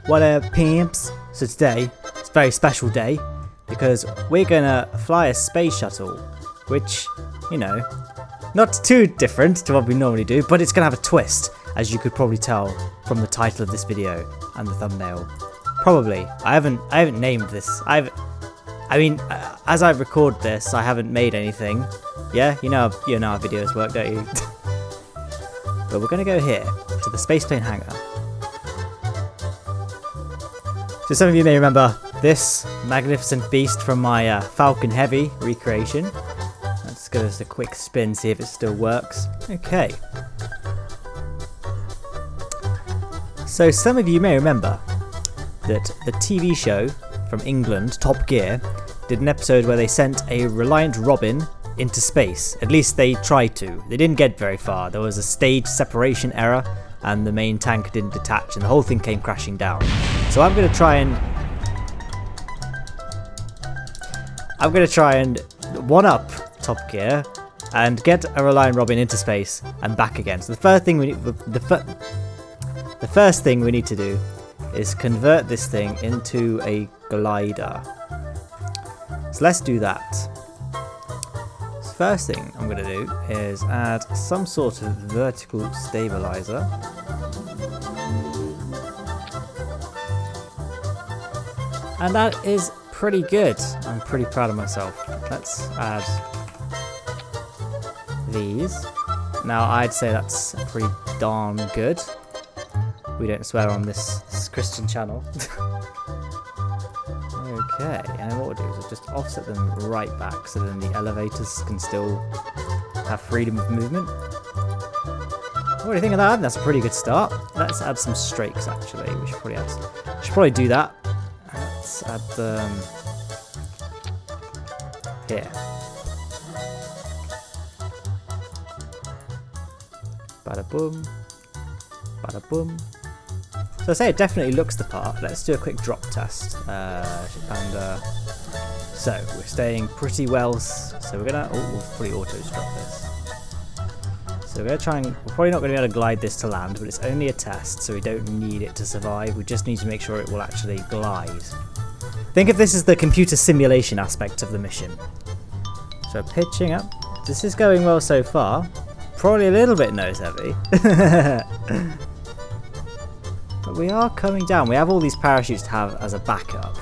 What up, pimps? So today, it's a very special day because we're gonna fly a space shuttle, which, you know, not too different to what we normally do, but it's gonna have a twist, as you could probably tell from the title of this video and the thumbnail. Probably. I haven't named this. I mean, as I record this, I haven't made anything. Yeah, you know how videos work, don't you? But we're gonna go here to the spaceplane hangar. So some of you may remember this magnificent beast from my Falcon Heavy recreation. Let's give this a quick spin, see if it still works. Okay. So some of you may remember that the TV show from England, Top Gear, did an episode where they sent a Reliant Robin into space. At least they tried to. They didn't get very far. There was a stage separation error and the main tank didn't detach and the whole thing came crashing down. So I'm going to try and one-up Top Gear and get a Reliant Robin into space and back again. So the first thing we need to do is convert this thing into a glider. So let's do that. So first thing I'm going to do is add some sort of vertical stabilizer. And that is pretty good. I'm pretty proud of myself. Let's add these. Now I'd say that's pretty darn good. We don't swear on this Christian channel. Okay, and then what we'll do is we'll just offset them right back so then the elevators can still have freedom of movement. What do you think of that? That's a pretty good start. Let's add some strakes actually. We should probably do that. Let's add them here. Bada boom. Bada boom. So I say it definitely looks the part. Let's do a quick drop test. So we're staying pretty well. So we're gonna, we'll probably autos drop this. So we're gonna try and, we're probably not gonna be able to glide this to land, but it's only a test, so we don't need it to survive. We just need to make sure it will actually glide. Think of this as the computer simulation aspect of the mission. So pitching up. This is going well so far. Probably a little bit nose heavy. But we are coming down. We have all these parachutes to have as a backup.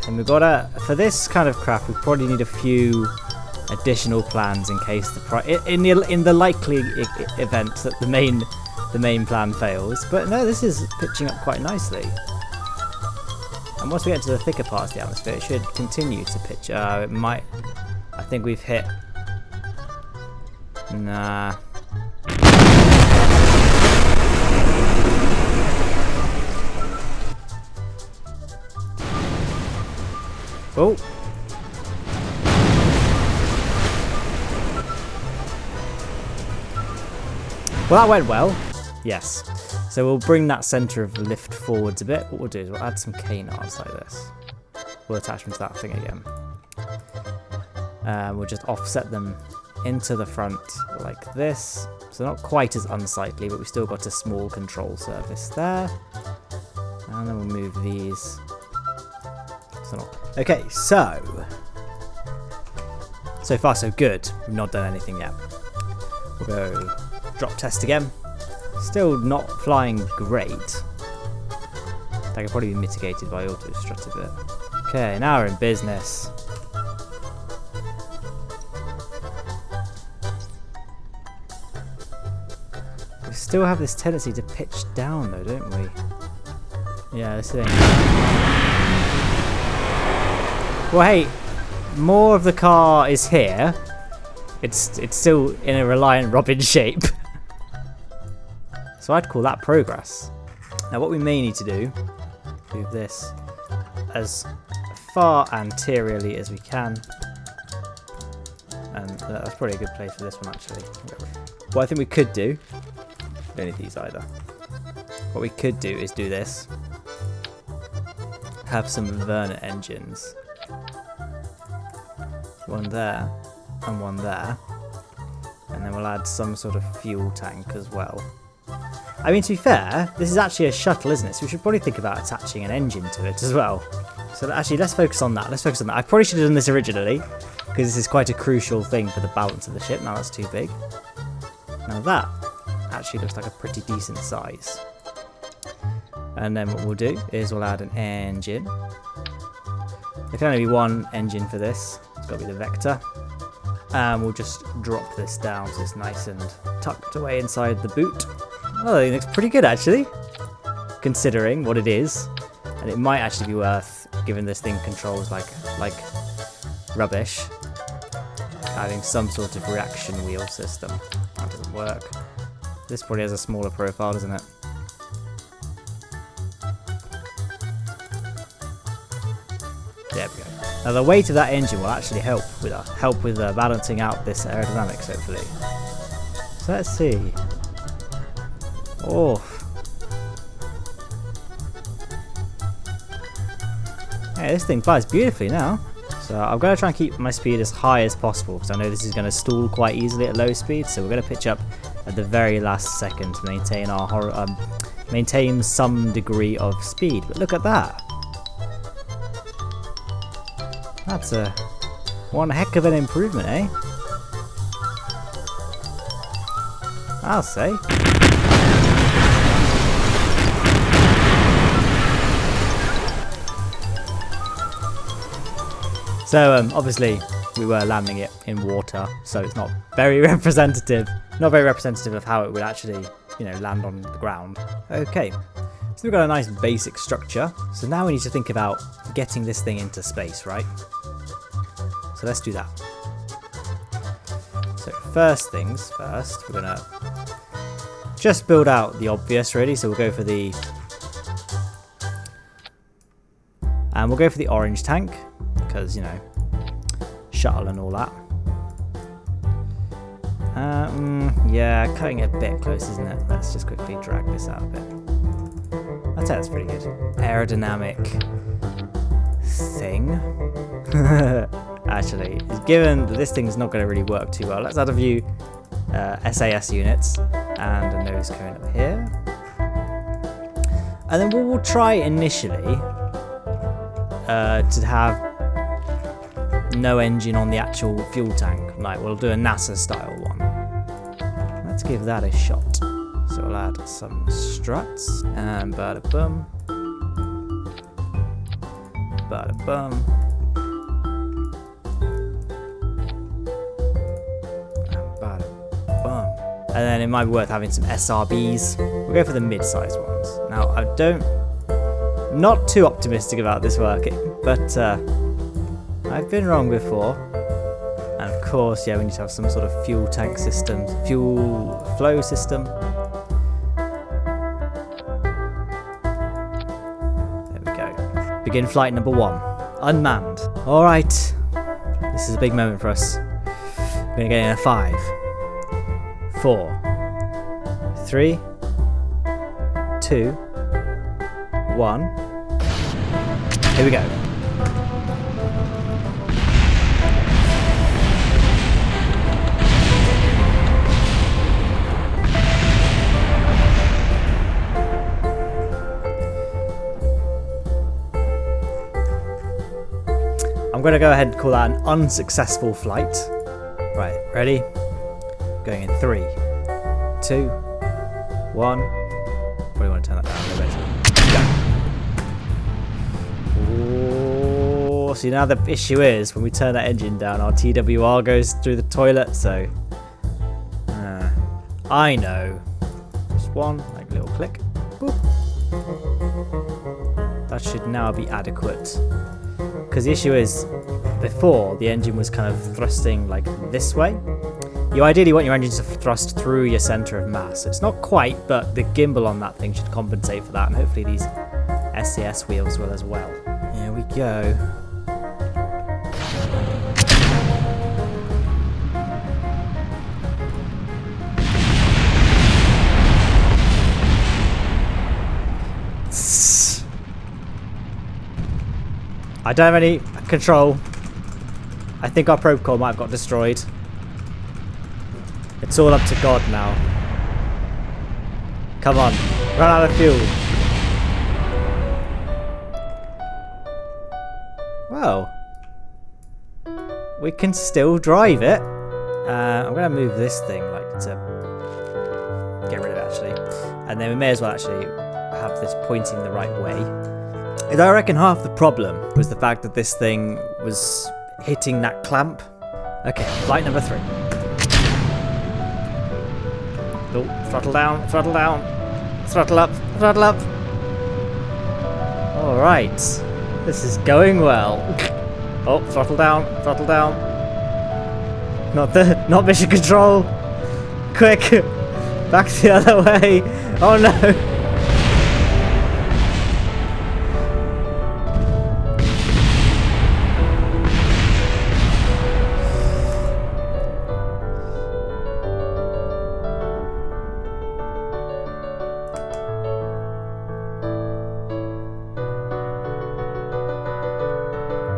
And we've got for this kind of craft, we probably need a few additional plans in case in the likely event that the main plan fails. But no, this is pitching up quite nicely. And once we get to the thicker parts of the atmosphere, it should continue to pitch. It might. I think we've hit. Nah. Oh. Well, that went well. Yes. So we'll bring that centre of lift forwards a bit. What we'll do is we'll add some canards like this. We'll attach them to that thing again. We'll just offset them into the front like this. So not quite as unsightly, but we still got a small control surface there. And then we'll move these. Okay, so far so good. We've not done anything yet. We'll go drop test again. Still not flying great. That could probably be mitigated by auto strut a bit. Okay, now we're in business. We still have this tendency to pitch down though, don't we? Yeah, this thing. Well, hey, more of the car is here. It's still in a Reliant Robin shape. So I'd call that progress. Now what we may need to do, move this as far anteriorly as we can. And that's probably a good place for this one actually. What I think we could do, don't need these either. What we could do is do this. Have some Verna engines. One there and one there. And then we'll add some sort of fuel tank as well. I mean, to be fair, this is actually a shuttle, isn't it? So we should probably think about attaching an engine to it as well. So actually, let's focus on that. Let's focus on that. I probably should have done this originally, because this is quite a crucial thing for the balance of the ship. Now that's too big. Now that actually looks like a pretty decent size. And then what we'll do is we'll add an engine. There can only be one engine for this. It's got to be the Vector. And we'll just drop this down so it's nice and tucked away inside the boot. Oh, it looks pretty good actually, considering what it is. And it might actually be worth, given this thing controls like rubbish, having some sort of reaction wheel system. That doesn't work. This probably has a smaller profile, doesn't it? There we go. Now the weight of that engine will actually help with balancing out this aerodynamics, hopefully. So let's see. Oh. Hey, this thing flies beautifully now. So I'm going to try and keep my speed as high as possible, because I know this is going to stall quite easily at low speed. So we're going to pitch up at the very last second to maintain our maintain some degree of speed. But look at that. That's one heck of an improvement, eh? I'll say. So obviously we were landing it in water, so it's not very representative. Not very representative of how it would actually, you know, land on the ground. Okay, so we've got a nice basic structure. So now we need to think about getting this thing into space, right? So let's do that. So first things first, we're gonna just build out the obvious, really. So we'll go for the orange tank, because, you know, shuttle and all that. Yeah, cutting it a bit close, isn't it? Let's just quickly drag this out a bit. I'd say that's pretty good. Aerodynamic thing. Actually, given that this thing's not going to really work too well, let's add a few SAS units and a nose cone up here. And then we'll try initially to have no engine on the actual fuel tank. Like, we'll do a NASA style one. Let's give that a shot. So we'll add some struts and bada bum, bada bum, and bada bum. And then it might be worth having some SRBs. We'll go for the mid-sized ones. Now I'm not too optimistic about this working, but I've been wrong before. And of course, yeah, we need to have some sort of fuel tank system, fuel flow system. There we go. Begin flight number 1. Unmanned. Alright. This is a big moment for us. We're going to get in a 5, 4, 3, 2, 1. Here we go. I'm going to go ahead and call that an unsuccessful flight. Right, ready? Going in 3, 2, 1. Probably want to turn that down a little bit. Go. Oh, see, now the issue is when we turn that engine down, our TWR goes through the toilet, so I know. Just one, like little click. Boop. That should now be adequate. Because the issue is, before the engine was kind of thrusting like this way. You ideally want your engine to thrust through your center of mass. It's not quite, but the gimbal on that thing should compensate for that, and hopefully these SCS wheels will as well. Here we go. I don't have any control. I think our probe core might have got destroyed. It's all up to God now. Come on, run out of fuel. Well, we can still drive it. I'm going to move this thing, like, to get rid of it, actually. And then we may as well actually have this pointing the right way. And I reckon half the problem was the fact that this thing was hitting that clamp. Okay, flight number 3. Oh, throttle down, throttle down. Throttle up, throttle up. Alright. This is going well. Oh, throttle down, throttle down. Not mission control. Quick. Back the other way. Oh no.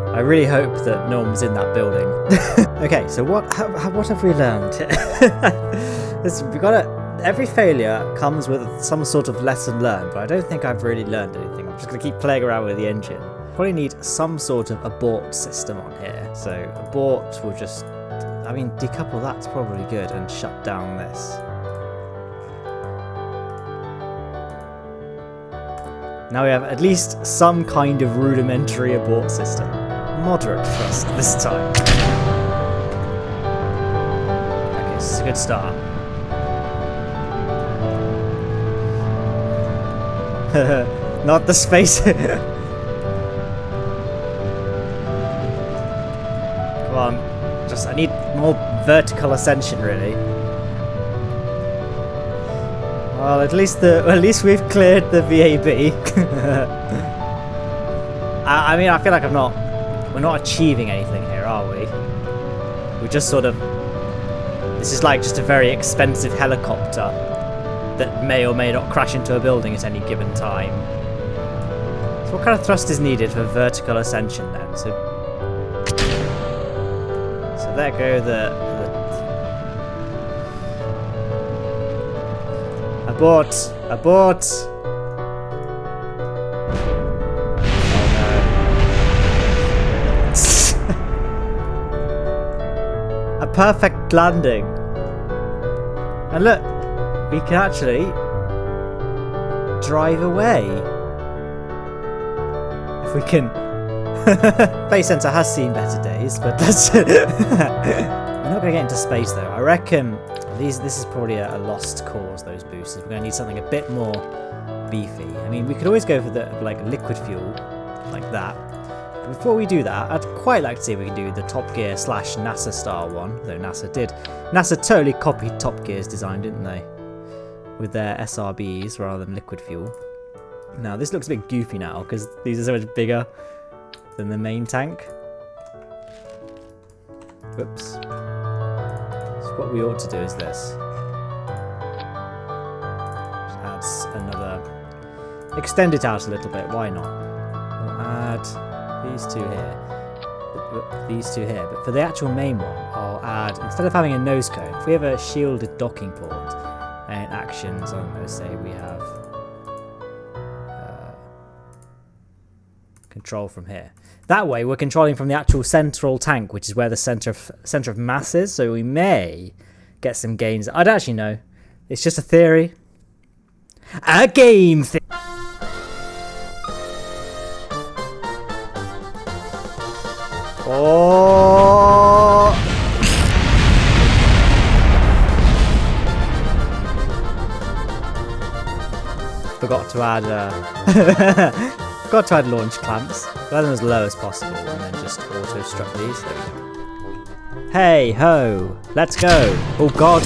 I really hope that no one was in that building. Okay, so what have we learned? Listen, we got every failure comes with some sort of lesson learned, but I don't think I've really learned anything. I'm just going to keep playing around with the engine. Probably need some sort of abort system on here. So abort will just, I mean, decouple that's probably good and shut down this. Now we have at least some kind of rudimentary abort system. Moderate thrust this time. Okay, this is a good start. Not the space. Come on. I need more vertical ascension, really. Well, at least we've cleared the VAB. I mean, I feel like we're not achieving anything here, are we? We're just sort of... This is like just a very expensive helicopter that may or may not crash into a building at any given time. So what kind of thrust is needed for vertical ascension then? So there go the abort! Abort! A perfect landing. And look, we can actually drive away. If we can. Space Center has seen better days, but that's we're not going to get into space though. I reckon this is probably a lost cause, those boosters. We're going to need something a bit more beefy. I mean, we could always go for the like liquid fuel, like that. Before we do that, I'd quite like to see if we can do the Top Gear / NASA style one, though NASA did. NASA totally copied Top Gear's design, didn't they? With their SRBs rather than liquid fuel. Now, this looks a bit goofy now, because these are so much bigger than the main tank. Whoops. So what we ought to do is this. Just adds another... Extend it out a little bit, why not? We'll add... these two here, but for the actual main one, I'll add, instead of having a nose cone, if we have a shielded docking port and actions, I'm going to say we have control from here. That way, we're controlling from the actual central tank, which is where the center of mass is. So we may get some gains. I don't actually know. It's just a theory. A game theory. Oh! Forgot to add launch clamps. Let them as low as possible and then just auto struck these. Hey ho! Let's go! Oh god!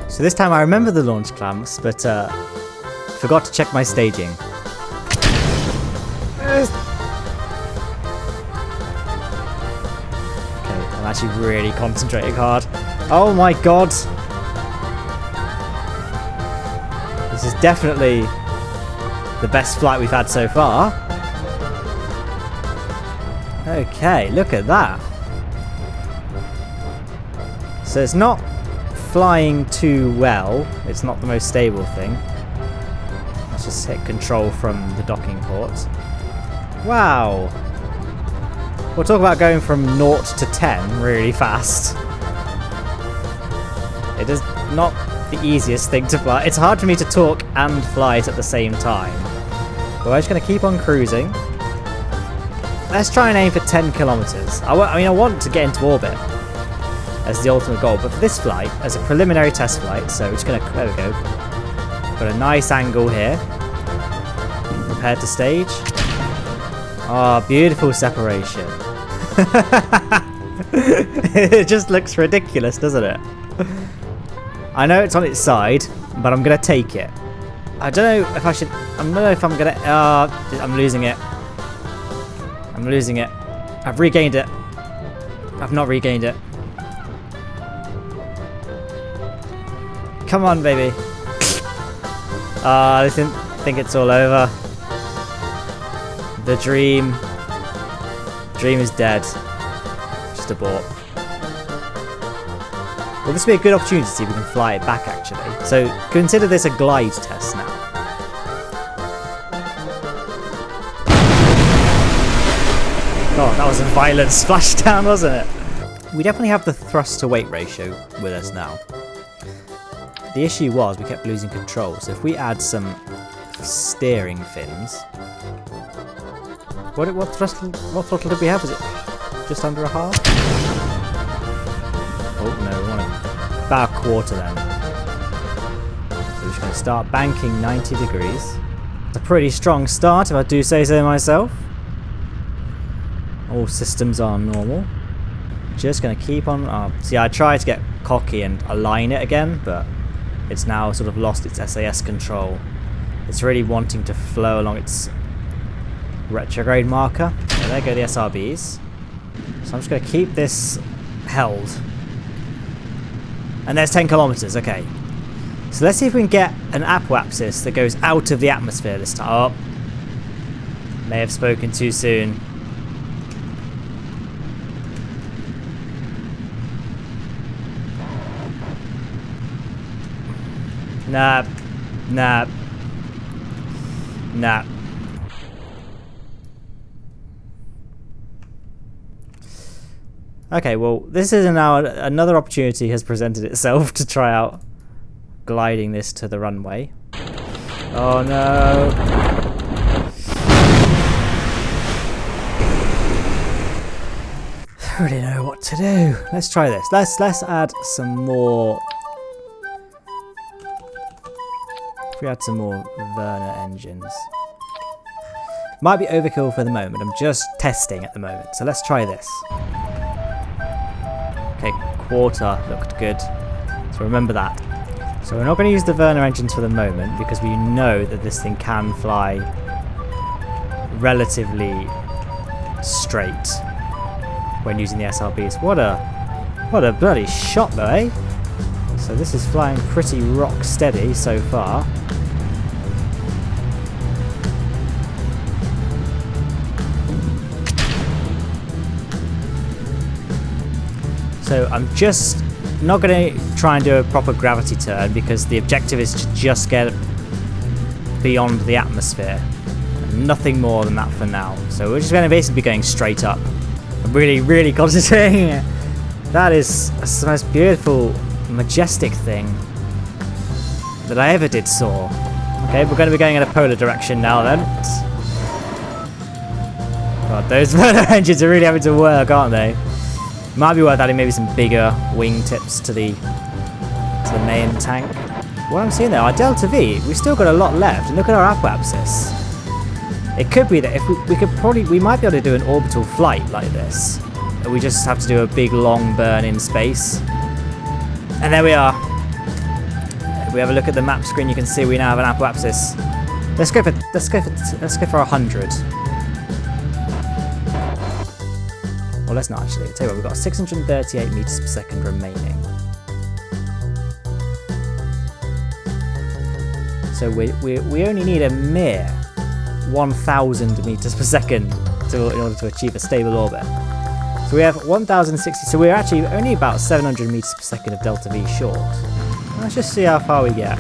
So this time I remember the launch clamps, but forgot to check my staging. Okay, I'm actually really concentrating hard. Oh my god! This is definitely the best flight we've had so far. Okay, look at that. So it's not flying too well. It's not the most stable thing. Let's just hit control from the docking port. Wow. We'll talk about going from 0 to 10 really fast. It is not the easiest thing to fly. It's hard for me to talk and fly it at the same time. But we're just going to keep on cruising. Let's try and aim for 10 kilometers. I want to get into orbit as the ultimate goal, but for this flight, as a preliminary test flight, so we're just going to, there we go. Got a nice angle here. Prepared to stage. Oh, beautiful separation. It just looks ridiculous, doesn't it? I know it's on its side, but I'm going to take it. I don't know if I should... I don't know if I'm going to... I'm losing it. I'm losing it. I've regained it. I've not regained it. Come on, baby. I think it's all over. The dream is dead. Just abort. Well, this would be a good opportunity to see if we can fly it back, actually. So consider this a glide test now. God, that was a violent splashdown, wasn't it? We definitely have the thrust to weight ratio with us now. The issue was we kept losing control, so if we add some steering fins... What throttle did we have? Was it just under a half? Oh no, we want about a quarter then. So we're just going to start banking 90 degrees. It's a pretty strong start if I do say so myself. All systems are normal. Just going to keep on... see, I tried to get cocky and align it again, but it's now sort of lost its SAS control. It's really wanting to flow along its retrograde marker. So there go the SRBs. So I'm just going to keep this held. And there's 10 kilometers, okay. So let's see if we can get an apoapsis that goes out of the atmosphere this time. Oh, may have spoken too soon. Nah. Okay, well, this is now another opportunity has presented itself to try out gliding this to the runway. Oh no! I don't really know what to do. Let's try this. Let's add some more. If we add some more Werner engines. Might be overkill for the moment. I'm just testing at the moment. So let's try this. Okay, quarter looked good. So remember that. So we're not going to use the Werner engines for the moment because we know that this thing can fly relatively straight when using the SRBs. What a bloody shot though, eh? So this is flying pretty rock steady so far. So I'm just not going to try and do a proper gravity turn because the objective is to just get beyond the atmosphere. Nothing more than that for now. So we're just going to basically be going straight up. I'm really concentrating. That's the most beautiful, majestic thing that I ever did saw. Okay, we're going to be going in a polar direction now then. God, those Werner engines are really having to work, aren't they? Might be worth adding maybe some bigger wing tips to the main tank. What I'm seeing there, our Delta V, we've still got a lot left. And look at our apoapsis. It could be that if we might be able to do an orbital flight like this. We just have to do a big long burn in space. And there we are. If we have a look at the map screen, you can see we now have an apoapsis. Let's go for 100. Well, let's not actually. I'll tell you what, we've got 638 meters per second remaining. So we only need a mere 1,000 meters per second in order to achieve a stable orbit. So we have 1,060, so we're actually only about 700 meters per second of delta V short. Let's just see how far we get.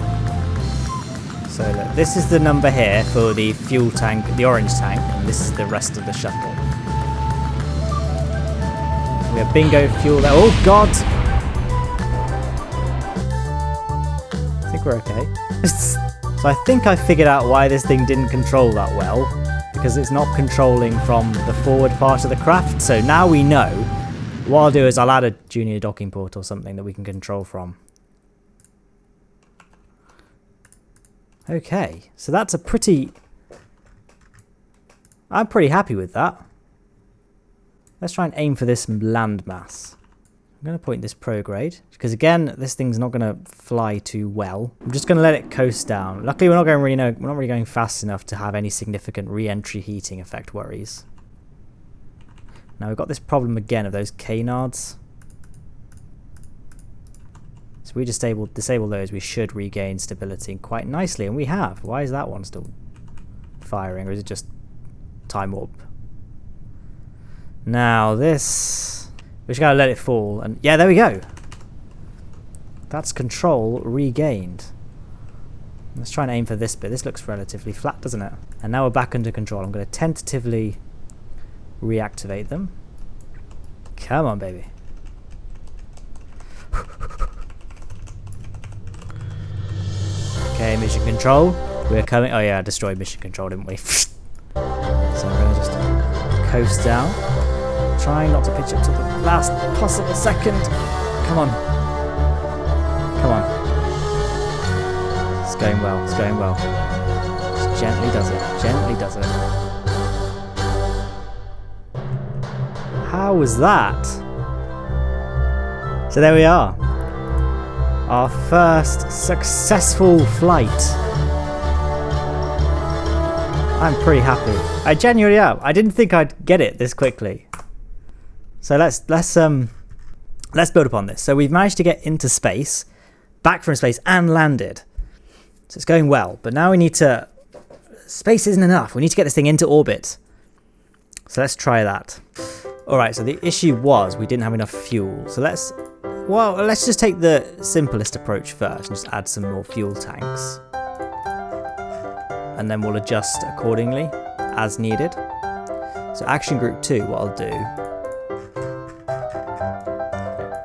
So look, this is the number here for the fuel tank, the orange tank, and this is the rest of the shuttle. We have bingo fuel there. Oh god! I think we're okay. So I think I figured out why this thing didn't control that well, because it's not controlling from the forward part of the craft. So now we know. What I'll do is I'll add a junior docking port or something that we can control from. Okay, so that's a pretty... I'm pretty happy with that. Let's try and aim for this landmass. I'm going to point this prograde, because again, this thing's not going to fly too well. I'm just going to let it coast down. Luckily, we're not really going fast enough to have any significant re-entry heating effect worries. Now we've got this problem again of those canards. So we just disable those, we should regain stability quite nicely, and we have. Why is that one still firing, or is it just time warp? Now this, we just gotta let it fall, and yeah, there we go. That's control regained. Let's try and aim for this bit. This looks relatively flat, doesn't it? And now we're back under control. I'm going to tentatively reactivate them. Come on, baby. Okay, mission control. We're coming. Oh yeah, I destroyed mission control, didn't we? So I'm going to just coast down. Trying not to pitch up to the last possible second. Come on. Come on. It's going well. It's going well. Just gently does it. Gently does it. How was that? So there we are. Our first successful flight. I'm pretty happy. I genuinely am. I didn't think I'd get it this quickly. So let's build upon this. So we've managed to get into space, back from space, and landed. So it's going well. But now we need to... Space isn't enough. We need to get this thing into orbit. So let's try that. Alright, so the issue was we didn't have enough fuel. So let's just take the simplest approach first and just add some more fuel tanks. And then we'll adjust accordingly as needed. So action group 2, what I'll do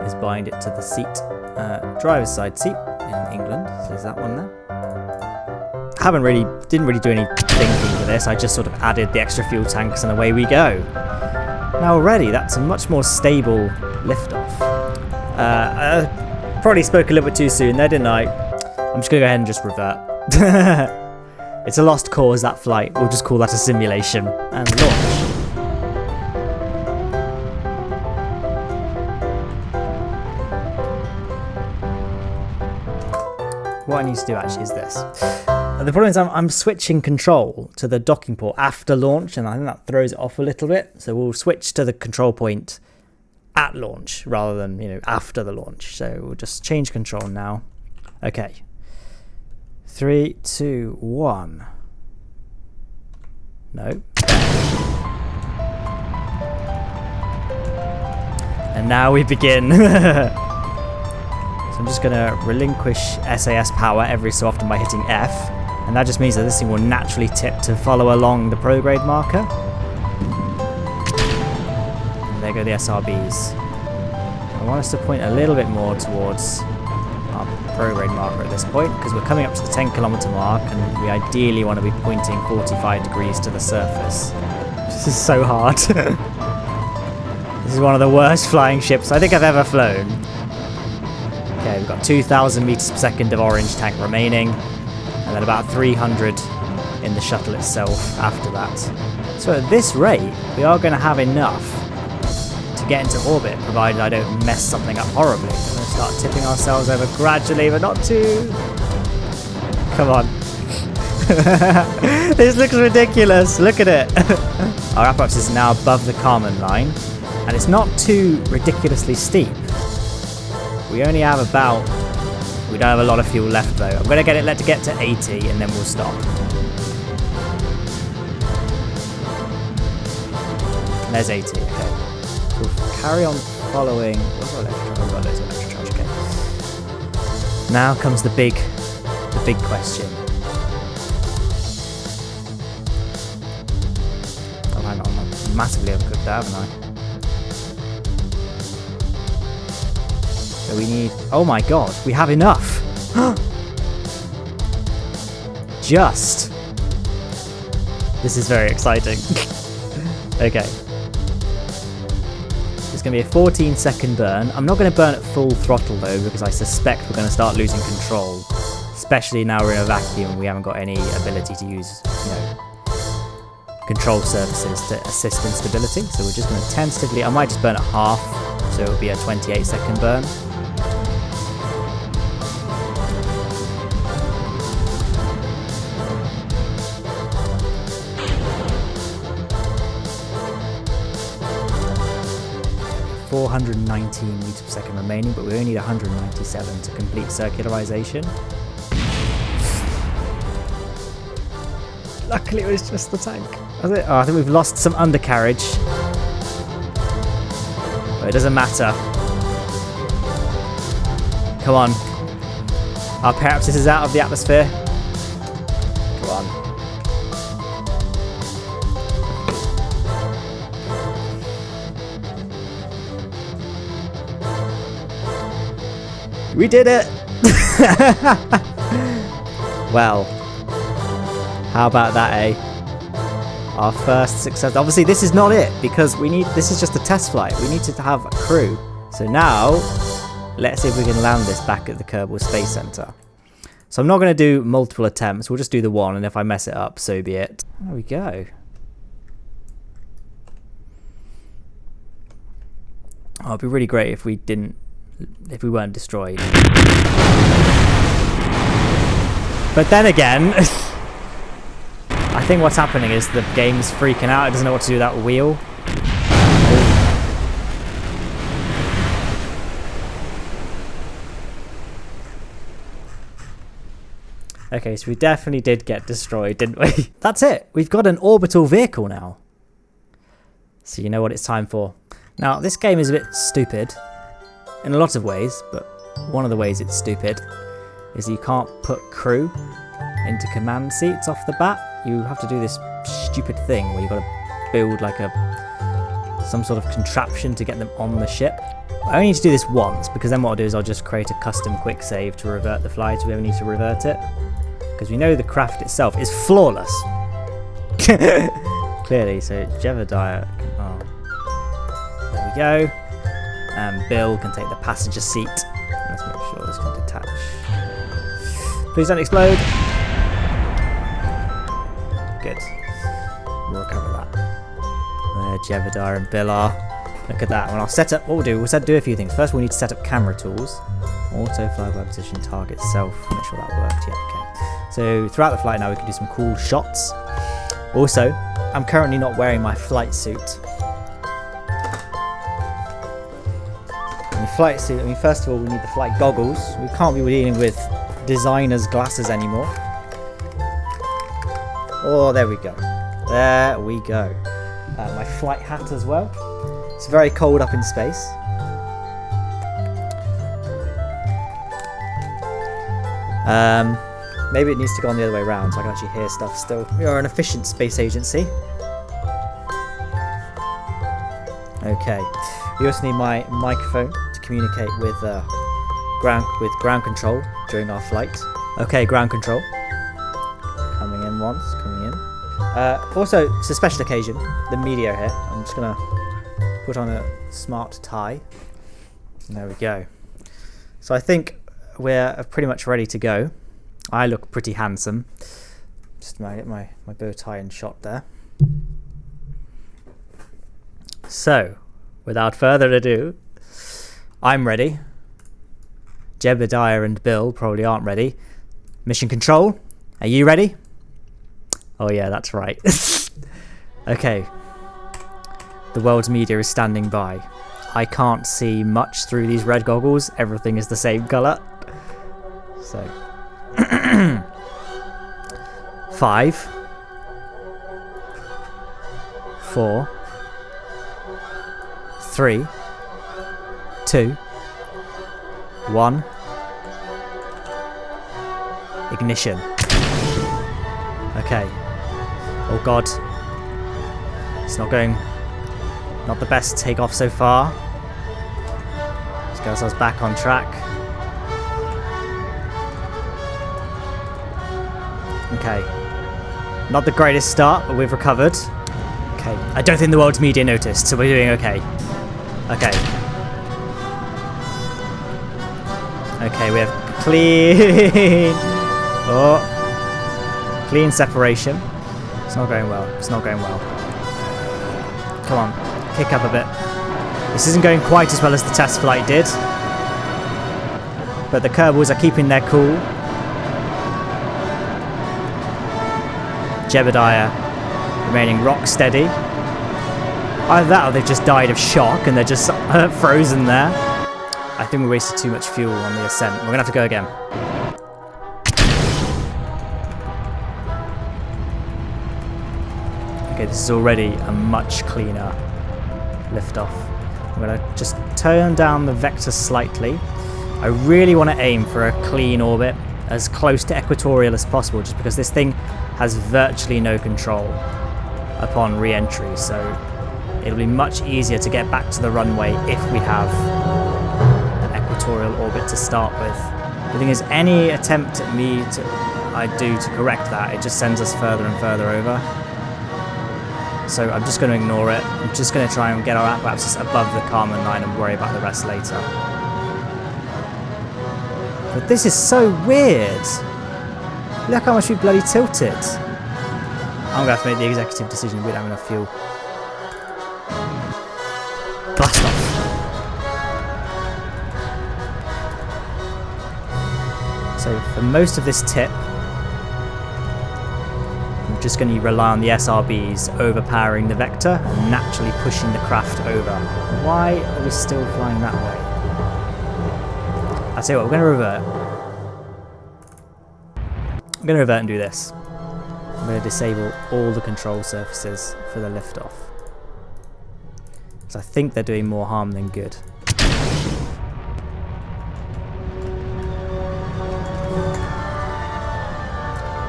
is bind it to the seat, driver's side seat in England. So there's that one there. Didn't really do any thinking for this. I just sort of added the extra fuel tanks and away we go. Now already that's a much more stable liftoff. I probably spoke a little bit too soon there, didn't I? I'm just going to go ahead and just revert. It's a lost cause, that flight. We'll just call that a simulation. And launch. What I need to do actually is this. The problem is I'm switching control to the docking port after launch, and I think that throws it off a little bit. So we'll switch to the control point at launch rather than, after the launch. So we'll just change control now. Okay. 3, 2, 1. No. And now we begin. So I'm just going to relinquish SAS power every so often by hitting F. And that just means that this thing will naturally tip to follow along the prograde marker. And there go the SRBs. I want us to point a little bit more towards our prograde marker at this point, because we're coming up to the 10-kilometer mark and we ideally want to be pointing 45 degrees to the surface. This is so hard. This is one of the worst flying ships I think I've ever flown. Okay, we've got 2,000 meters per second of orange tank remaining, and then about 300 in the shuttle itself after that. So at this rate, we are going to have enough to get into orbit, provided I don't mess something up horribly. We're going to start tipping ourselves over gradually, but not too... Come on. This looks ridiculous. Look at it. Our apex is now above the Kármán line, and it's not too ridiculously steep. We only have we don't have a lot of fuel left though. I'm going to let it get to 80 and then we'll stop. There's 80. Okay. We'll carry on following. Oh, we've got loads of electric charge. Okay. Now comes the big question. Oh, hang on. I've massively overcooked that, haven't I? So we need. Oh my god, we have enough. Just. This is very exciting. Okay. It's going to be a 14-second burn. I'm not going to burn at full throttle though, because I suspect we're going to start losing control. Especially now we're in a vacuum and we haven't got any ability to use, control surfaces to assist in stability. So we're just going to tentatively, I might just burn at half, so it'll be a 28-second burn. .419 meters per second remaining, but we only need 197 to complete circularization. Luckily it was just the tank. Oh, I think we've lost some undercarriage. But it doesn't matter. Come on. Perhaps this is out of the atmosphere. Come on. We did it! Well, how about that, eh? Our first success. Obviously, this is not it, because this is just a test flight. We need to have a crew. So now, let's see if we can land this back at the Kerbal Space Center. So I'm not going to do multiple attempts. We'll just do the one, and if I mess it up, so be it. There we go. Oh, it'd be really great if we weren't destroyed. But then again, I think what's happening is the game's freaking out. It doesn't know what to do with that wheel. Okay, so we definitely did get destroyed, didn't we? That's it. We've got an orbital vehicle now. So you know what it's time for. Now, this game is a bit stupid in a lot of ways, but one of the ways it's stupid is you can't put crew into command seats off the bat. You have to do this stupid thing where you've got to build like some sort of contraption to get them on the ship. I only need to do this once, because then what I'll do is I'll just create a custom quick save to revert the flight if we ever need to revert it. Because we know the craft itself is flawless. Clearly, so Jebediah. Oh. There we go. And Bill can take the passenger seat. Let's make sure this can detach. Please don't explode. Good. We'll recover that. There Jebediah and Bill are. Look at that. Well, I'll set up. What we'll do, do a few things. First, we need to set up camera tools. Auto fly by position, target self. Make sure that worked. Yeah, okay. So throughout the flight now, we can do some cool shots. Also, I'm currently not wearing my flight suit. Flight suit. I mean, first of all, we need the flight goggles. We can't be dealing with designer's glasses anymore. Oh, there we go. There we go. My flight hat as well. It's very cold up in space. Maybe it needs to go on the other way around so I can actually hear stuff still. We are an efficient space agency. Okay. We also need my microphone to communicate with ground control during our flight. Okay, ground control. Coming in once, coming in. Also, it's a special occasion, the media here. I'm just going to put on a smart tie. There we go. So I think we're pretty much ready to go. I look pretty handsome. Just get my bow tie in shot there. So, without further ado, I'm ready. Jebediah and Bill probably aren't ready. Mission Control, are you ready? Oh yeah, that's right. Okay. The world's media is standing by. I can't see much through these red goggles. Everything is the same colour. So. 5, 4, 3, 2, 1. Ignition. Okay. Oh god. It's not the best takeoff so far. Let's get ourselves back on track. Okay. Not the greatest start, but we've recovered. Okay. I don't think the world's media noticed, so we're doing okay. Okay. Okay, we have clean... Oh. Clean separation. It's not going well. It's not going well. Come on. Kick up a bit. This isn't going quite as well as the test flight did. But the Kerbals are keeping their cool. Jebediah remaining rock steady. Either that or they've just died of shock and they're just frozen there. I think we wasted too much fuel on the ascent. We're going to have to go again. Okay, this is already a much cleaner liftoff. I'm going to just turn down the vector slightly. I really want to aim for a clean orbit, as close to equatorial as possible, just because this thing has virtually no control upon re-entry, so it'll be much easier to get back to the runway if we have an equatorial orbit to start with. The thing is, any attempt at I do to correct that, it just sends us further and further over. So I'm just going to ignore it. I'm just going to try and get our aquapsis above the Kármán line and worry about the rest later. But this is so weird. Look how much we bloody tilted. I'm going to have to make the executive decision. We don't have enough fuel. Blast off. So for most of this tip, I'm just going to rely on the SRBs overpowering the vector and naturally pushing the craft over. Why are we still flying that way? I'll tell you what, we're going to revert. I'm going to revert and do this. I'm going to disable all the control surfaces for the liftoff. Because I think they're doing more harm than good.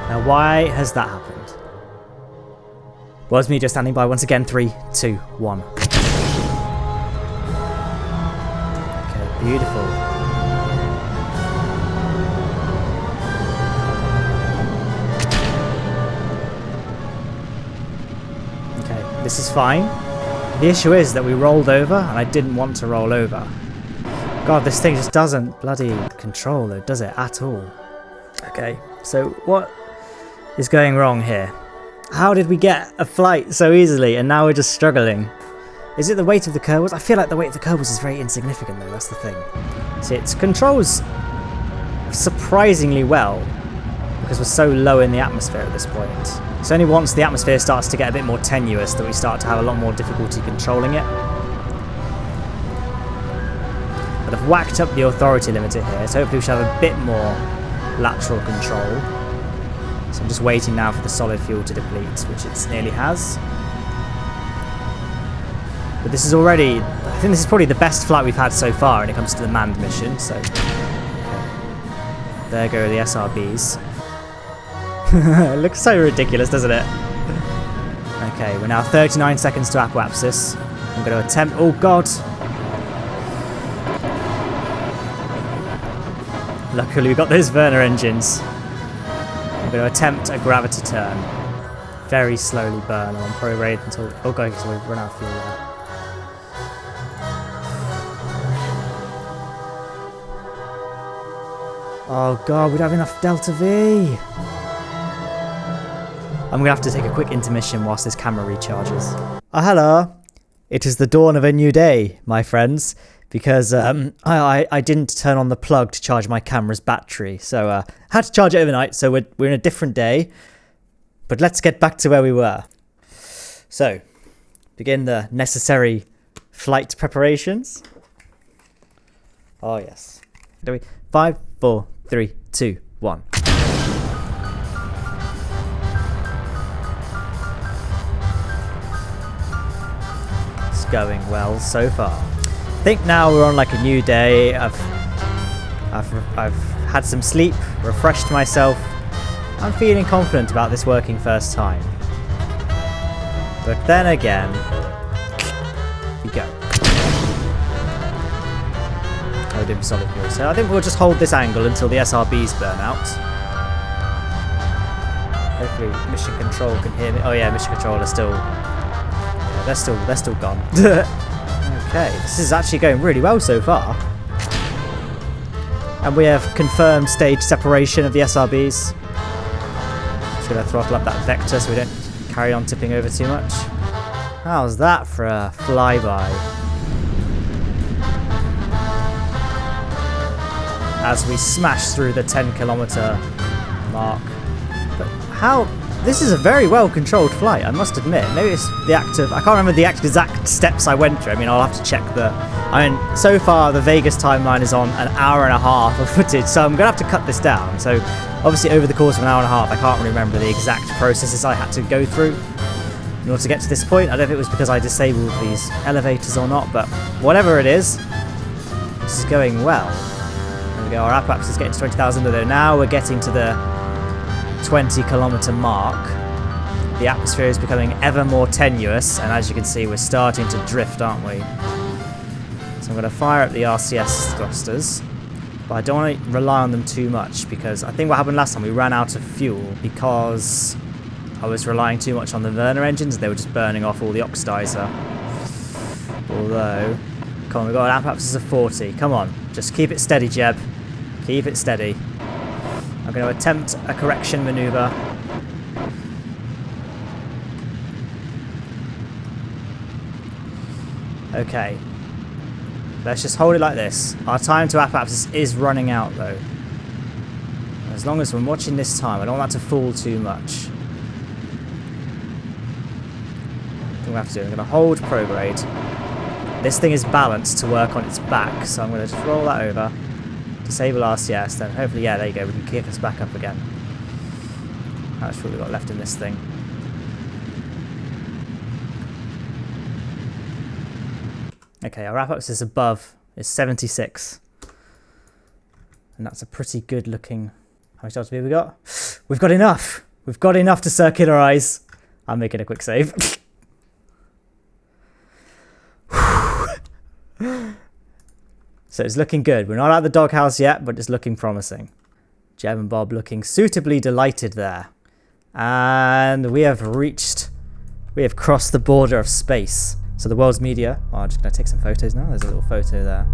Now, why has that happened? Was me just standing by once again. 3, 2, 1. Okay, beautiful. Okay, this is fine. The issue is that we rolled over, and I didn't want to roll over. God, this thing just doesn't bloody control it, does it, at all? Okay, so what is going wrong here? How did we get a flight so easily and now we're just struggling? Is it the weight of the Kerbals? I feel like the weight of the Kerbals is very insignificant though, that's the thing. See, it controls surprisingly well because we're so low in the atmosphere at this point. It's only once the atmosphere starts to get a bit more tenuous that we start to have a lot more difficulty controlling it. But I've whacked up the authority limiter here, so hopefully we should have a bit more lateral control. So I'm just waiting now for the solid fuel to deplete, which it nearly has. But this is already, I think this is probably the best flight we've had so far when it comes to the manned mission, so... Okay. There go the SRBs. It looks so ridiculous, doesn't it? Okay, we're now 39 seconds to apoapsis. I'm going to attempt... Oh, God! Luckily, we got those Werner engines. I'm going to attempt a gravity turn. Very slowly burn on prorate until... Oh, God, so we've run out of fuel there. Oh, God, we don't have enough Delta V. I'm going to have to take a quick intermission whilst this camera recharges. Oh, hello. It is the dawn of a new day, my friends, because I didn't turn on the plug to charge my camera's battery, so I had to charge it overnight, so we're in a different day. But let's get back to where we were. So, begin the necessary flight preparations. Oh, yes. 5, 4, 3, 2, 1. going well so far. I think now we're on like a new day. I've had some sleep, refreshed myself. I'm feeling confident about this working first time. But then again, we go. Oh, we're doing solid fuel. So I think we'll just hold this angle until the SRBs burn out. Hopefully mission control can hear me. Oh yeah, mission control are still... Yeah, they're still gone. Okay, this is actually going really well so far. And we have confirmed stage separation of the SRBs. Just going to throttle up that vector so we don't carry on tipping over too much. How's that for a flyby? As we smash through the 10-kilometer mark. But how... This is a very well controlled flight, I must admit. Maybe it's the act of... I can't remember the exact steps I went through. I mean, I'll have to check the... I mean, so far the Vegas timeline is on an hour and a half of footage, so I'm going to have to cut this down. So, obviously over the course of an hour and a half, I can't really remember the exact processes I had to go through in order to get to this point. I don't know if it was because I disabled these elevators or not, but whatever it is, this is going well. There we go, our app is getting to 20,000, although now we're getting to the 20-kilometer mark. The atmosphere is becoming ever more tenuous, and as you can see, we're starting to drift, aren't we? So I'm going to fire up the RCS thrusters, but I don't want to rely on them too much, because I think what happened last time, we ran out of fuel because I was relying too much on the Werner engines. They were just burning off all the oxidizer. Although, come on, we've got an app of 40. Come on, just keep it steady, Jeb. Keep it steady. I'm going to attempt a correction maneuver. Okay. Let's just hold it like this. Our time to apoptosis is running out though. As long as we're watching this time, I don't want that to fall too much. What we have to do, I'm going to hold prograde. This thing is balanced to work on its back, so I'm going to just roll that over. Disable RCS, then hopefully, yeah, there you go, we can kick us back up again. That's what we've got left in this thing. Okay, our wrap-up is above, is 76. And that's a pretty good looking... How much RTB have we got? We've got enough! We've got enough to circularize. I'm making a quick save. So it's looking good. We're not at the doghouse yet, but it's looking promising. Jeb and Bob looking suitably delighted there. And we have crossed the border of space. So the world's media. Oh, I'm just going to take some photos now. There's a little photo there.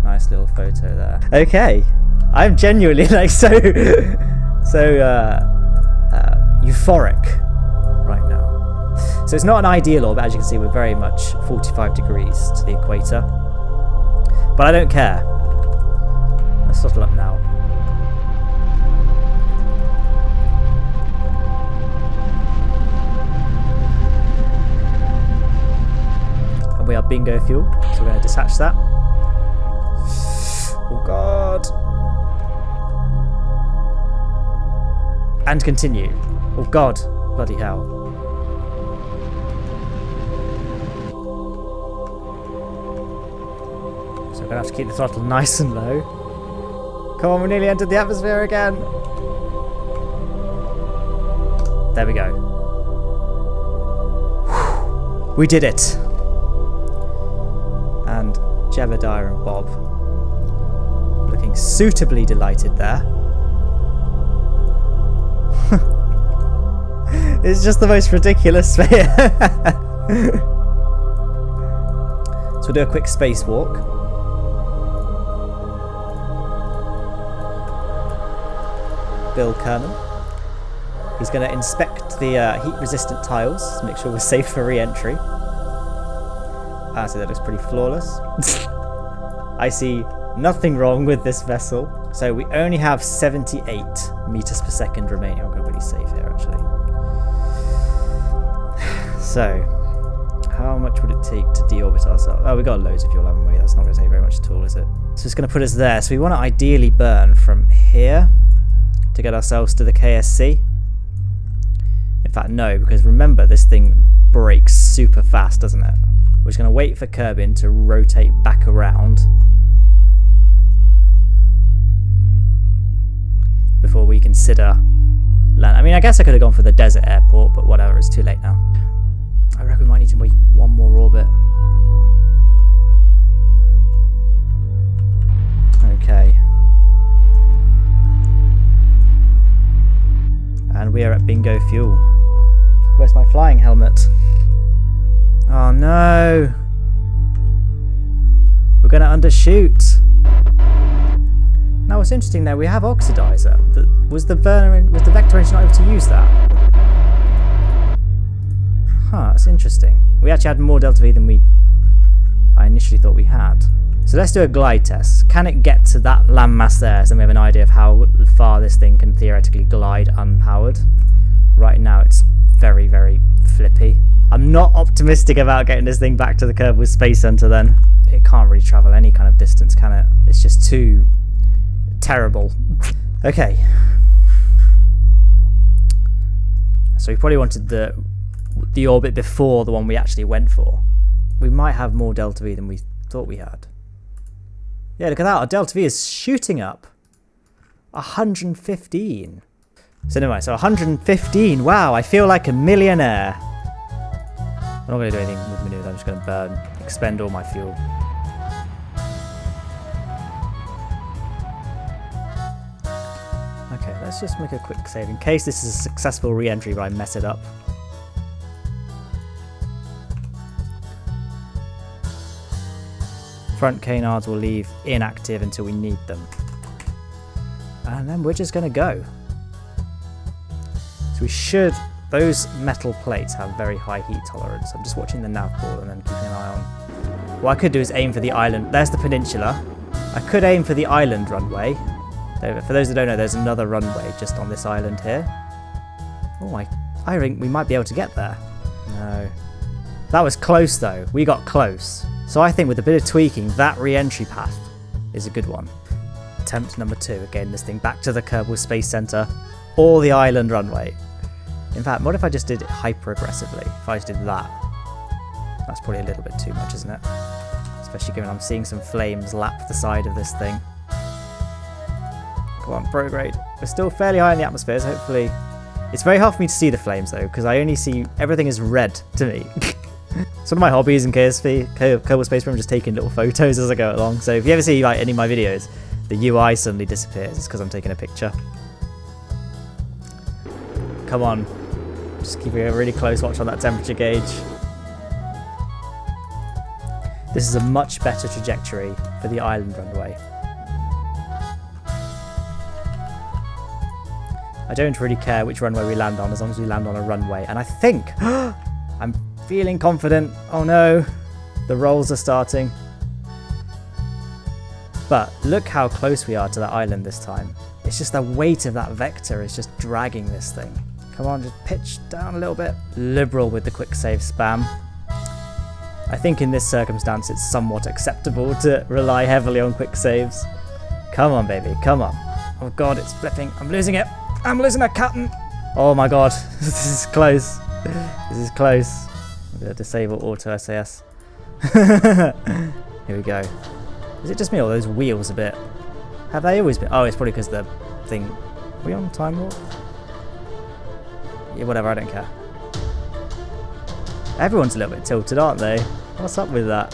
Nice little photo there. Okay. I'm genuinely like so euphoric right now. So it's not an ideal orbit. As you can see, we're very much 45 degrees to the equator. But I don't care. Let's throttle up now. And we are bingo fuel, so we're going to detach that. Oh god. And continue. Oh god. Bloody hell. So we're going to have to keep the throttle nice and low. Come on, we nearly entered the atmosphere again. There we go. Whew. We did it. And Jebediah and Bob looking suitably delighted there. It's just the most ridiculous sphere. So we'll do a quick spacewalk. Bill Kerman. He's going to inspect the heat-resistant tiles to make sure we're safe for re-entry. So that looks pretty flawless. I see nothing wrong with this vessel. So we only have 78 meters per second remaining. I'm going to really save here, actually. So, how much would it take to deorbit ourselves? Oh, we got loads of fuel, haven't we? That's not going to take very much at all, is it? So it's going to put us there. So we want to ideally burn from here to get ourselves to the KSC. In fact, no, because remember, this thing brakes super fast, doesn't it? We're just going to wait for Kerbin to rotate back around before we consider land. I mean, I guess I could have gone for the desert airport, but whatever, it's too late now. I reckon we might need to make one more orbit. Okay. And we are at bingo fuel. Where's my flying helmet? Oh no! We're gonna undershoot. Now what's interesting now, we have oxidizer. Was the vector engine not able to use that? Huh, that's interesting. We actually had more delta V than I initially thought we had. So let's do a glide test. Can it get to that landmass there so we have an idea of how far this thing can theoretically glide unpowered? Right now it's very, very flippy. I'm not optimistic about getting this thing back to the Kerbal Space Center then. It can't really travel any kind of distance, can it? It's just too terrible. Okay. So we probably wanted the orbit before the one we actually went for. We might have more delta V than we thought we had. Yeah, look at that. Our delta V is shooting up. 115. So anyway, so 115. Wow, I feel like a millionaire. I'm not going to do anything with maneuvers. I'm just going to expend all my fuel. Okay, let's just make a quick save in case this is a successful re-entry but I mess it up. Front canards will leave inactive until we need them. And then we're just going to go. So we should... Those metal plates have very high heat tolerance. I'm just watching the nav board and then keeping an eye on. What I could do is aim for the island. There's the peninsula. I could aim for the island runway. For those that don't know, there's another runway just on this island here. Oh, I think we might be able to get there. No. That was close though. We got close. So I think with a bit of tweaking, that re-entry path is a good one. Attempt number 2. Again, this thing back to the Kerbal Space Center or the island runway. In fact, what if I just did it hyper aggressively? If I just did that. That's probably a little bit too much, isn't it? Especially given I'm seeing some flames lap the side of this thing. Come on, prograde. We're still fairly high in the atmosphere, so hopefully... It's very hard for me to see the flames though, because I only see... Everything is red to me. It's one of my hobbies in KSP, Kerbal Space Program, just taking little photos as I go along. So if you ever see like any of my videos, the UI suddenly disappears. It's because I'm taking a picture. Come on. Just keeping a really close watch on that temperature gauge. This is a much better trajectory for the island runway. I don't really care which runway we land on as long as we land on a runway. And I think... I'm feeling confident. Oh no. The rolls are starting. But look how close we are to that island this time. It's just the weight of that vector is just dragging this thing. Come on, just pitch down a little bit. Liberal with the quick save spam. I think in this circumstance it's somewhat acceptable to rely heavily on quick saves. Come on, baby, come on. Oh god, it's flipping. I'm losing it. I'm losing a captain. Oh my god, this is close. This is close. I'm going to disable auto SAS. Here we go. Is it just me or those wheels a bit? Have they always been? Oh, it's probably because the thing... Are we on time warp? Yeah, whatever, I don't care. Everyone's a little bit tilted, aren't they? What's up with that?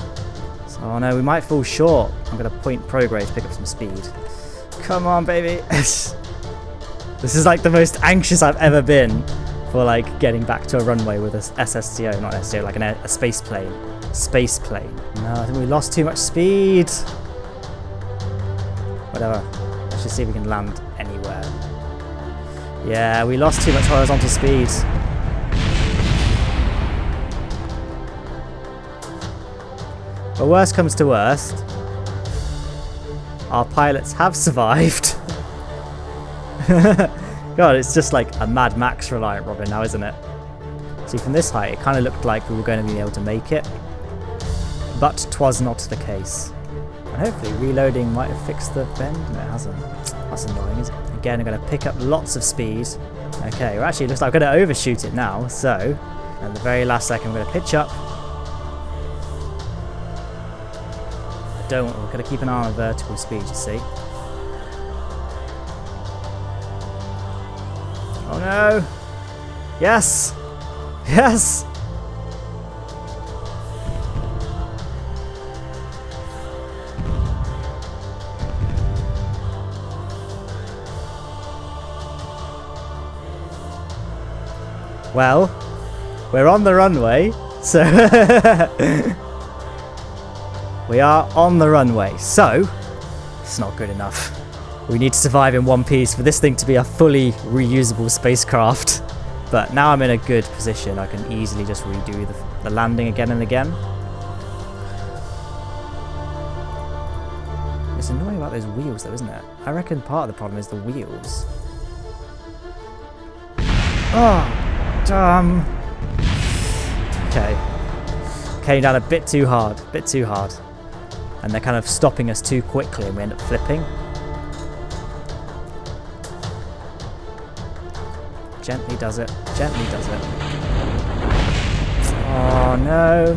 So, oh no, we might fall short. I'm going to point prograde to pick up some speed. Come on, baby. This is like the most anxious I've ever been for like getting back to a runway with a SSTO, not SSTO, like a space plane. Space plane. No, I think we lost too much speed. Whatever. Let's just see if we can land anywhere. Yeah, we lost too much horizontal speed. But worst comes to worst, our pilots have survived. God, it's just like a Mad Max Reliant Robin now, isn't it? See, from this height, it kind of looked like we were going to be able to make it. But 'twas not the case. And hopefully reloading might have fixed the bend. No, it hasn't. That's annoying, isn't it? Again, I'm going to pick up lots of speed. Okay, well actually it looks like I'm going to overshoot it now, so at the very last second I'm going to pitch up. We're going to keep an eye on vertical speed, you see. Oh no! Yes! Yes! Well, we're on the runway, so we are on the runway, so it's not good enough. We need to survive in one piece for this thing to be a fully reusable spacecraft. But now I'm in a good position. I can easily just redo the landing again and again. It's annoying about those wheels though, isn't it? I reckon part of the problem is the wheels. Oh! Damn. Okay. Came down a bit too hard. And they're kind of stopping us too quickly and we end up flipping. Gently does it. Gently does it. Oh no.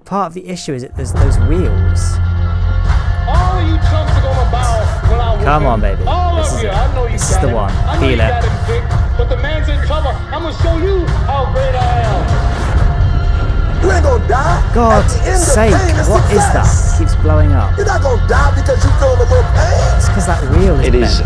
Part of the issue is that there's those wheels. All of you chumps are gonna bow when I win. Come on, baby. All This of is you. it. I know you This is got the it. one. I know Feel you it. got it, Vic, but the man's in trouble. I'm gonna show you how great I am. You ain't gonna die. God's sake, what is that? It keeps blowing up. You're not gonna die because you feel a little pain. It's because that wheel is It is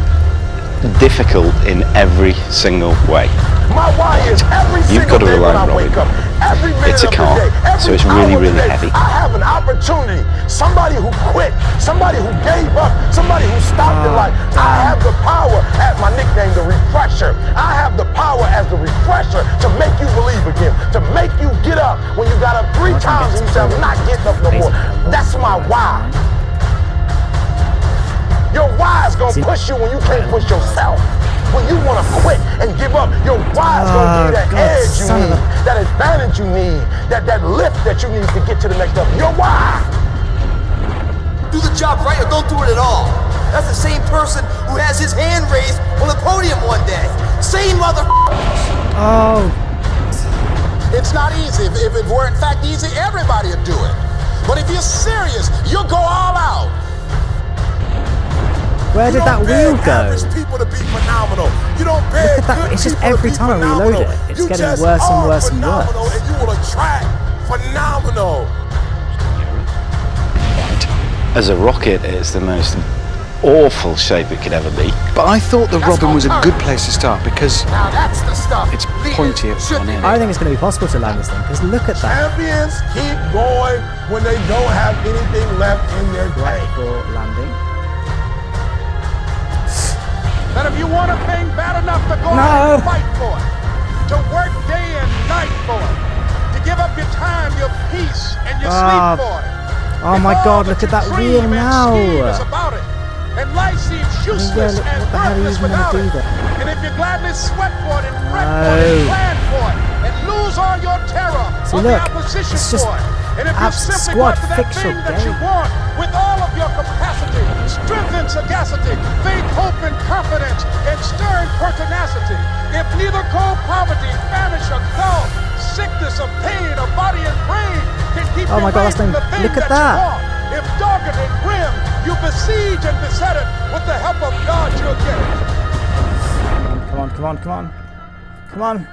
difficult in every single way. My why is every You've single got to day when rely I on wake up, every minute It's a of car, the day, so every it's really, hour of the really day, heavy. I have an opportunity. Somebody who quit, somebody who gave up, somebody who stopped in life. I have the power, as my nickname, the refresher. I have the power as the refresher to make you believe again, to make you get up when you got up 3 times and you say, I'm not getting up no more. That's my why. Your why is gonna push you when you can't push yourself. When you want to quit and give up, your why is going to give you that edge you need, that advantage you need, that lift that you need to get to the next level. Your why. Do the job right or don't do it at all. That's the same person who has his hand raised on the podium one day. Same mother. Oh. It's not easy. If it were in fact easy, everybody would do it. But if you're serious, you'll go all out. Where did that wheel go? People to be phenomenal. You don't beg Look at that. It's just every time I reload it, it's getting worse and worse and worse. And you will attract phenomenal. As a rocket, it's the most awful shape it could ever be. But I thought the Robin was a good place to start because Now that's the stuff. it's pointy at one end. I think it's going to be possible to land this thing, because look at that. Champions keep going when they don't have anything left in their tank. For landing. That if you want a thing bad enough to go out and fight for it, to work day and night for it, to give up your time, your peace, and your sleep for it. Oh my God, look at that wheel now. About it. And life seems useless and what the hell are you worthless even without going to do it. there? And if you gladly sweat for it and fret for it and plan for it and lose all your terror See, of look, the opposition it's just for it. And if you simply squad go after that fix your thing that you game. want with all of your capacity, strength and sagacity, faith, hope and confidence, and stern pertinacity, if neither cold poverty, famish or gulf, sickness or pain or body and brain can keep you Oh my God, away that's from the thing look at that that. you want, if dogged and grim, you besiege and beset it, with the help of God you'll get it. Come on, come on, come on. Come on.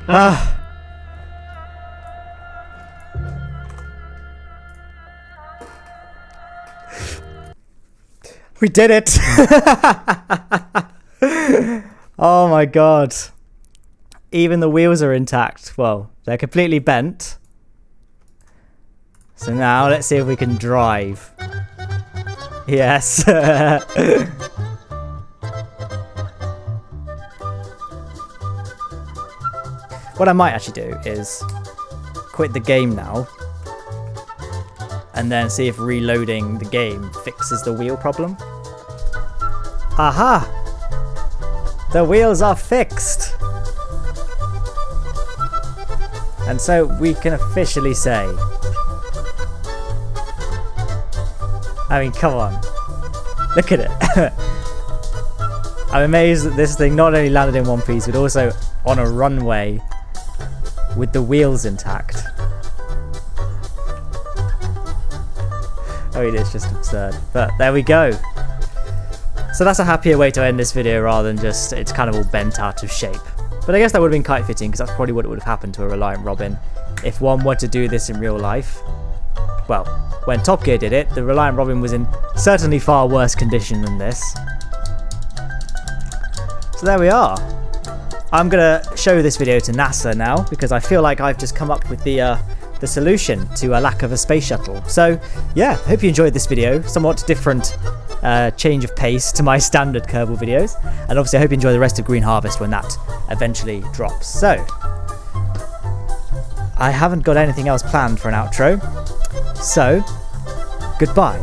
Ah. We did it! Oh my God. Even the wheels are intact. Well, they're completely bent. So now let's see if we can drive. Yes. What I might actually do is quit the game now. And then see if reloading the game fixes the wheel problem. Aha! The wheels are fixed! And so we can officially say... I mean, come on. Look at it. I'm amazed that this thing not only landed in one piece, but also on a runway with the wheels intact. I mean, it's just absurd. But there we go. So that's a happier way to end this video rather than just it's kind of all bent out of shape. But I guess that would have been quite fitting because that's probably what would have happened to a Reliant Robin if one were to do this in real life. Well, when Top Gear did it, the Reliant Robin was in certainly far worse condition than this. So there we are. I'm going to show this video to NASA now because I feel like I've just come up with the solution to a lack of a space shuttle. So yeah, hope you enjoyed this video. Somewhat different change of pace to my standard Kerbal videos. And obviously I hope you enjoy the rest of Green Harvest when that eventually drops. So, I haven't got anything else planned for an outro. So, goodbye.